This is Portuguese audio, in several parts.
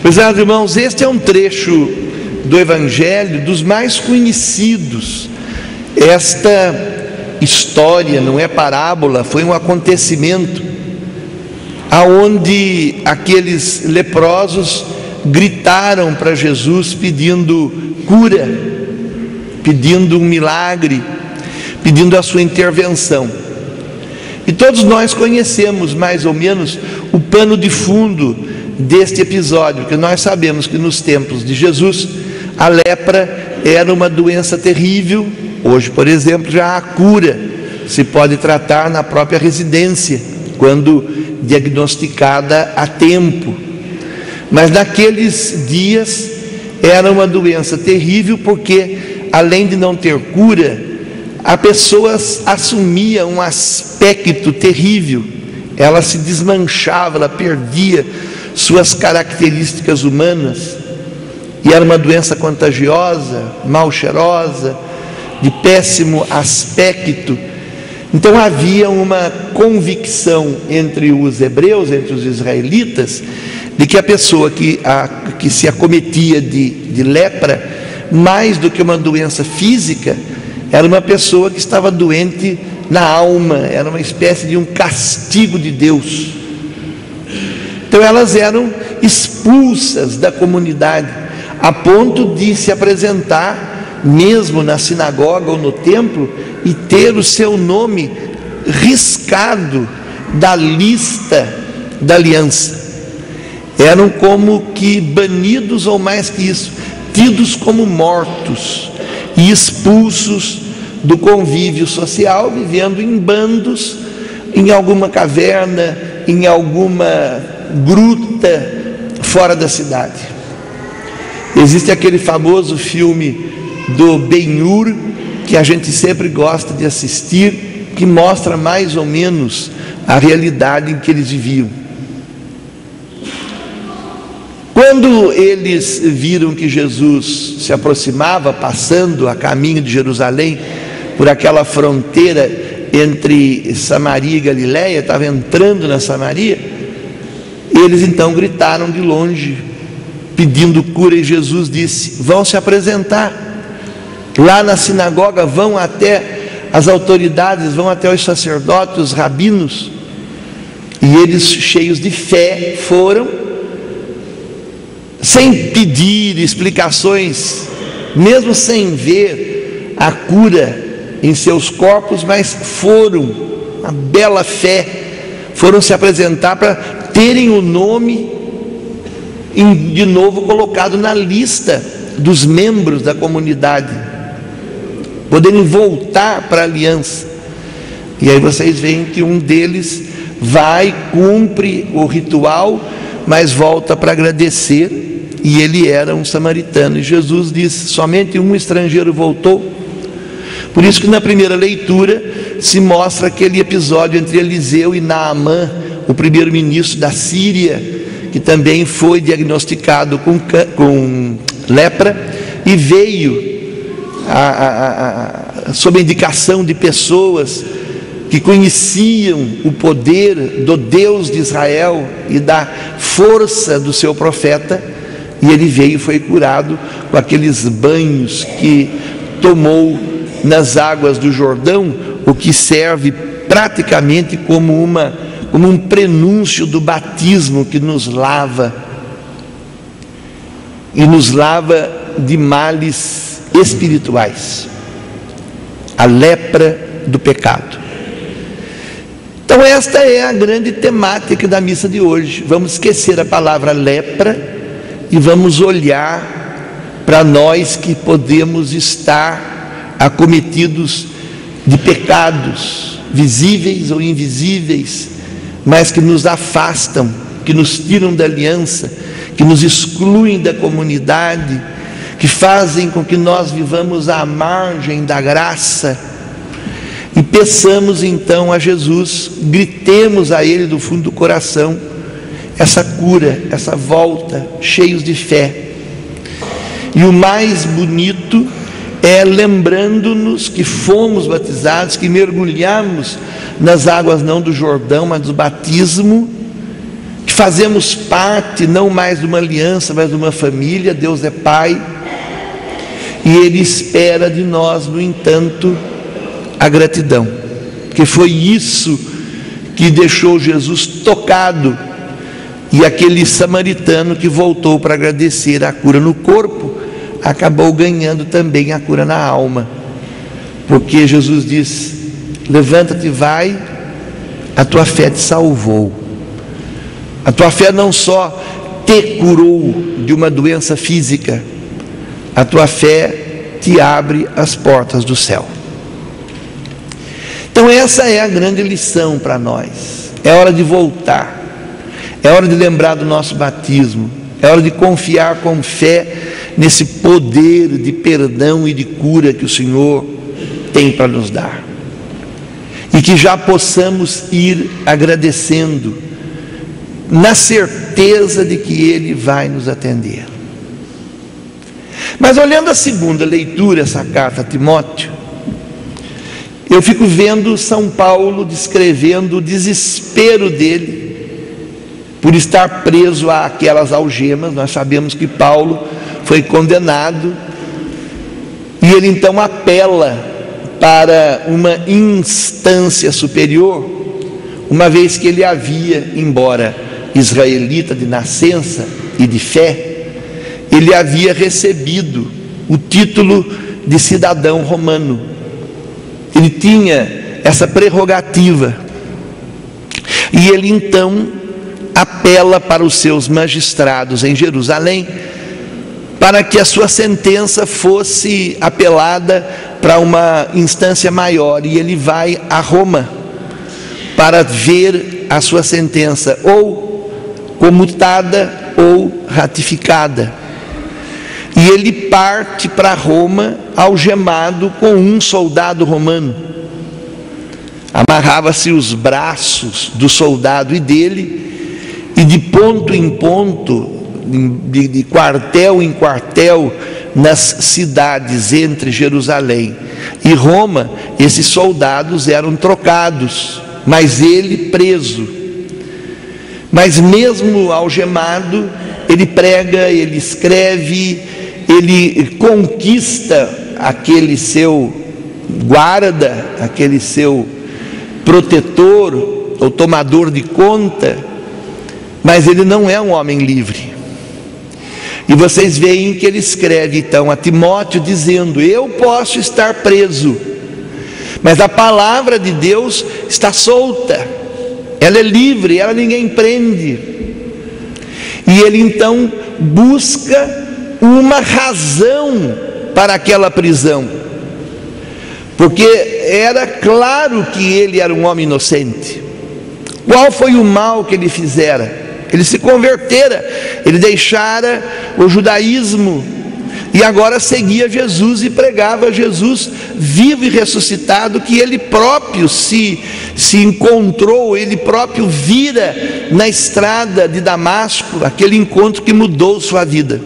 Pois é, irmãos, este é um trecho do Evangelho dos mais conhecidos. Esta história não é parábola, foi um acontecimento aonde aqueles leprosos gritaram para Jesus pedindo cura, pedindo um milagre, pedindo a sua intervenção. E todos nós conhecemos mais ou menos o pano de fundo deste episódio, porque nós sabemos que nos tempos de Jesus a lepra era uma doença terrível. Hoje, por exemplo, já há cura, se pode tratar na própria residência, quando diagnosticada a tempo. Mas naqueles dias era uma doença terrível, porque além de não ter cura, a pessoa assumia um aspecto terrível, ela se desmanchava, ela perdia suas características humanas, e era uma doença contagiosa, mal cheirosa, de péssimo aspecto. Então havia uma convicção entre os hebreus, entre os israelitas, de que a pessoa que se acometia de lepra, mais do que uma doença física, era uma pessoa que estava doente na alma, era uma espécie de um castigo de Deus. Então elas eram expulsas da comunidade, a ponto de se apresentar mesmo na sinagoga ou no templo e ter o seu nome riscado da lista da aliança. Eram como que banidos, ou mais que isso, tidos como mortos e expulsos do convívio social, vivendo em bandos, em alguma caverna, em alguma gruta fora da cidade. Existe aquele famoso filme do Ben-Hur, que a gente sempre gosta de assistir, que mostra mais ou menos a realidade em que eles viviam. Quando eles viram que Jesus se aproximava, passando a caminho de Jerusalém, por aquela fronteira entre Samaria e Galiléia, estava entrando na Samaria, eles então gritaram de longe, pedindo cura, e Jesus disse: vão se apresentar lá na sinagoga, vão até as autoridades, vão até os sacerdotes, os rabinos. E eles, cheios de fé, foram, sem pedir explicações, mesmo sem ver a cura em seus corpos, mas foram, uma bela fé, foram se apresentar para terem o nome de novo colocado na lista dos membros da comunidade, poderem voltar para a aliança. E aí vocês veem que um deles vai, cumpre o ritual, mas volta para agradecer. E ele era um samaritano, e Jesus disse: somente um estrangeiro voltou. Por isso que na primeira leitura se mostra aquele episódio entre Eliseu e Naamã, o primeiro-ministro da Síria, que também foi diagnosticado com lepra, e veio sob a indicação de pessoas que conheciam o poder do Deus de Israel e da força do seu profeta. E ele veio e foi curado com aqueles banhos que tomou nas águas do Jordão, o que serve praticamente como um prenúncio do batismo, que nos lava, e nos lava de males espirituais, a lepra do pecado. Então esta é a grande temática da missa de hoje. Vamos esquecer a palavra lepra e vamos olhar para nós que podemos estar acometidos de pecados visíveis ou invisíveis, mas que nos afastam, que nos tiram da aliança, que nos excluem da comunidade, que fazem com que nós vivamos à margem da graça. E peçamos então a Jesus, gritemos a Ele do fundo do coração essa cura, essa volta, cheios de fé. E o mais bonito é lembrando-nos que fomos batizados, que mergulhamos nas águas não do Jordão, mas do batismo, que fazemos parte não mais de uma aliança, mas de uma família. Deus é Pai e Ele espera de nós, no entanto, a gratidão, porque foi isso que deixou Jesus tocado, e aquele samaritano que voltou para agradecer a cura no corpo acabou ganhando também a cura na alma, porque Jesus diz: levanta-te e vai, a tua fé te salvou. A tua fé não só te curou de uma doença física, a tua fé te abre as portas do céu. Então essa é a grande lição para nós. É hora de voltar, é hora de lembrar do nosso batismo, é hora de confiar com fé nesse poder de perdão e de cura que o Senhor tem para nos dar, e que já possamos ir agradecendo, na certeza de que Ele vai nos atender. Mas olhando a segunda leitura, essa carta a Timóteo, eu fico vendo São Paulo descrevendo o desespero dele por estar preso àquelas algemas. Nós sabemos que Paulo foi condenado, e ele então apela para uma instância superior, uma vez que ele havia, embora israelita de nascença e de fé, ele havia recebido o título de cidadão romano. Ele tinha essa prerrogativa, e ele então apela para os seus magistrados em Jerusalém, para que a sua sentença fosse apelada para uma instância maior, e ele vai a Roma para ver a sua sentença ou comutada ou ratificada. E ele parte para Roma algemado com um soldado romano. Amarrava-se os braços do soldado e dele, e de ponto em ponto, de quartel em quartel, nas cidades entre Jerusalém e Roma, esses soldados eram trocados, mas ele preso. Mas mesmo algemado, ele prega, ele escreve, ele conquista aquele seu guarda, aquele seu protetor ou tomador de conta, mas ele não é um homem livre. E vocês veem que ele escreve então a Timóteo dizendo: eu posso estar preso, mas a palavra de Deus está solta, ela é livre, ela ninguém prende. E ele então busca uma razão para aquela prisão, porque era claro que ele era um homem inocente. Qual foi o mal que ele fizera? Ele se convertera, ele deixara o judaísmo e agora seguia Jesus e pregava Jesus vivo e ressuscitado, que ele próprio se encontrou, ele próprio vira na estrada de Damasco, aquele encontro que mudou sua vida.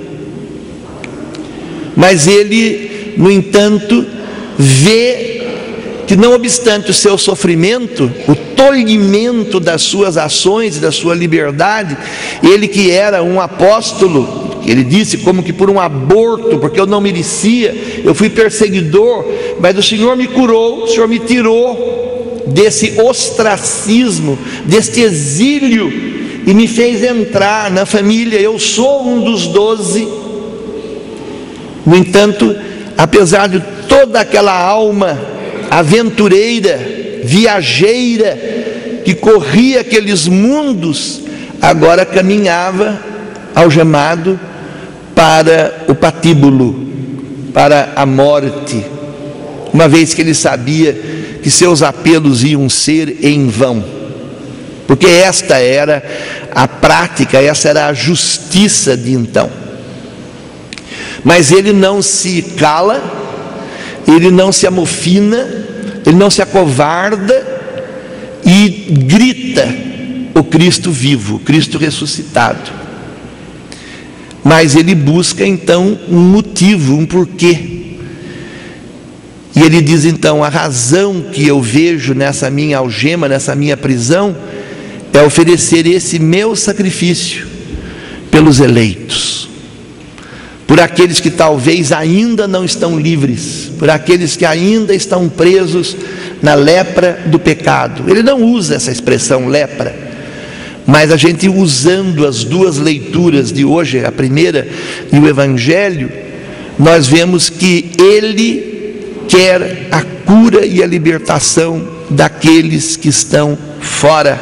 Mas ele, no entanto, vê que, não obstante o seu sofrimento, o tolhimento das suas ações e da sua liberdade, ele que era um apóstolo, ele disse como que por um aborto, porque eu não merecia, eu fui perseguidor, mas o Senhor me curou, o Senhor me tirou desse ostracismo, deste exílio, e me fez entrar na família. Eu sou um dos 12. No entanto, apesar de toda aquela alma aventureira, viajeira, que corria aqueles mundos, agora caminhava algemado para o patíbulo, para a morte, uma vez que ele sabia que seus apelos iam ser em vão, porque esta era a prática, essa era a justiça de então. Mas ele não se cala, ele não se amofina, ele não se acovarda e grita o Cristo vivo, o Cristo ressuscitado. Mas ele busca então um motivo, um porquê. E ele diz então: a razão que eu vejo nessa minha algema, nessa minha prisão, é oferecer esse meu sacrifício pelos eleitos, por aqueles que talvez ainda não estão livres, por aqueles que ainda estão presos na lepra do pecado. Ele não usa essa expressão lepra, mas a gente, usando as duas leituras de hoje, a primeira e o Evangelho, nós vemos que ele quer a cura e a libertação daqueles que estão fora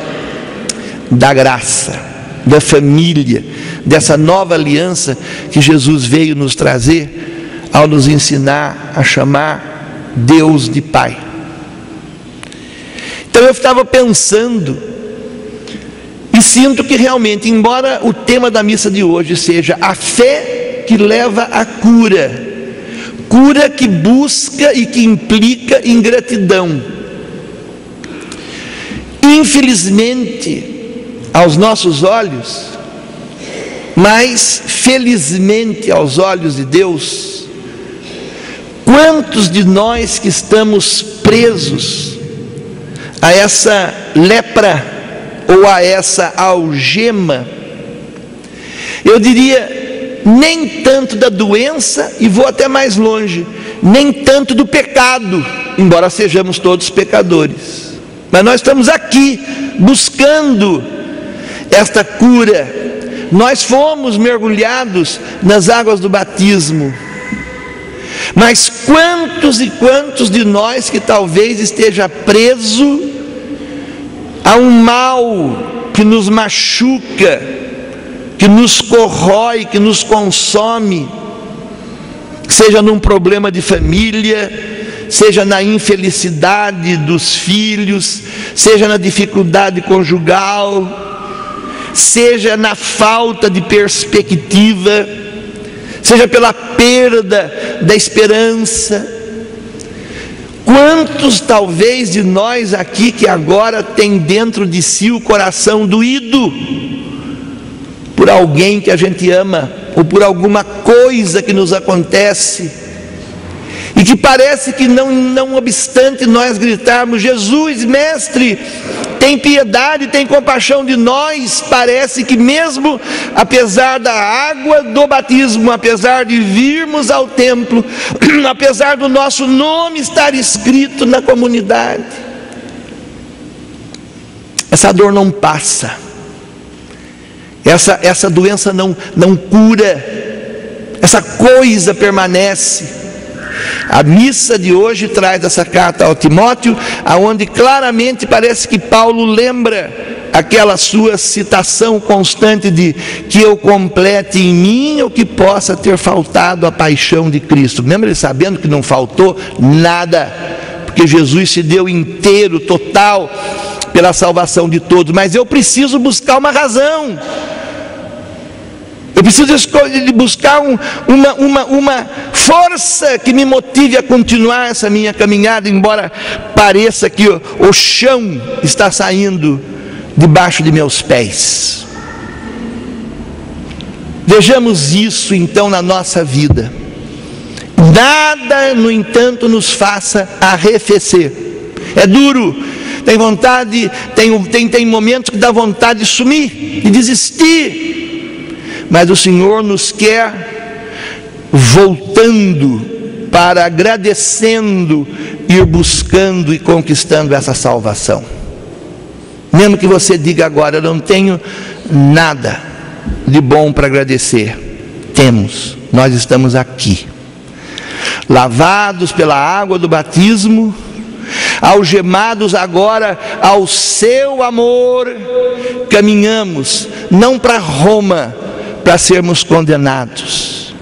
da graça, da família, dessa nova aliança que Jesus veio nos trazer ao nos ensinar a chamar Deus de Pai. Então eu estava pensando e sinto que realmente, embora o tema da missa de hoje seja a fé que leva à cura, cura que busca e que implica em gratidão, infelizmente aos nossos olhos, mas felizmente aos olhos de Deus, quantos de nós que estamos presos a essa lepra ou a essa algema, eu diria, nem tanto da doença, e vou até mais longe, nem tanto do pecado, embora sejamos todos pecadores, mas nós estamos aqui buscando esta cura. Nós fomos mergulhados nas águas do batismo, mas quantos e quantos de nós que talvez esteja preso a um mal que nos machuca, que nos corrói, que nos consome, seja num problema de família, seja na infelicidade dos filhos, seja na dificuldade conjugal, seja na falta de perspectiva, seja pela perda da esperança. Quantos talvez de nós aqui que agora tem dentro de si o coração doído por alguém que a gente ama, ou por alguma coisa que nos acontece, e que parece que não obstante nós gritarmos: Jesus, Mestre, tem piedade, tem compaixão de nós, parece que mesmo apesar da água do batismo, apesar de virmos ao templo, apesar do nosso nome estar escrito na comunidade, essa dor não passa, essa doença não cura, essa coisa permanece. A missa de hoje traz essa carta ao Timóteo, aonde claramente parece que Paulo lembra aquela sua citação constante de que eu complete em mim o que possa ter faltado à paixão de Cristo, mesmo ele sabendo que não faltou nada, porque Jesus se deu inteiro, total, pela salvação de todos, mas eu preciso buscar uma razão. Eu preciso buscar uma força que me motive a continuar essa minha caminhada, embora pareça que o chão está saindo debaixo de meus pés. Vejamos isso então na nossa vida. Nada, no entanto, nos faça arrefecer. É duro, tem vontade, tem momentos que dá vontade de sumir, de desistir. Mas o Senhor nos quer voltando para, agradecendo, ir buscando e conquistando essa salvação. Mesmo que você diga agora: eu não tenho nada de bom para agradecer. Temos, nós estamos aqui, lavados pela água do batismo, algemados agora ao seu amor, caminhamos não para Roma para sermos condenados,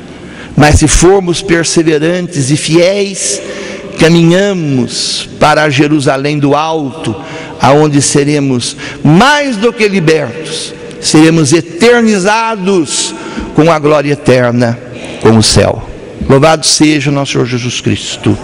mas se formos perseverantes e fiéis, caminhamos para Jerusalém do alto, aonde seremos mais do que libertos, seremos eternizados com a glória eterna, com o céu. Louvado seja o nosso Senhor Jesus Cristo.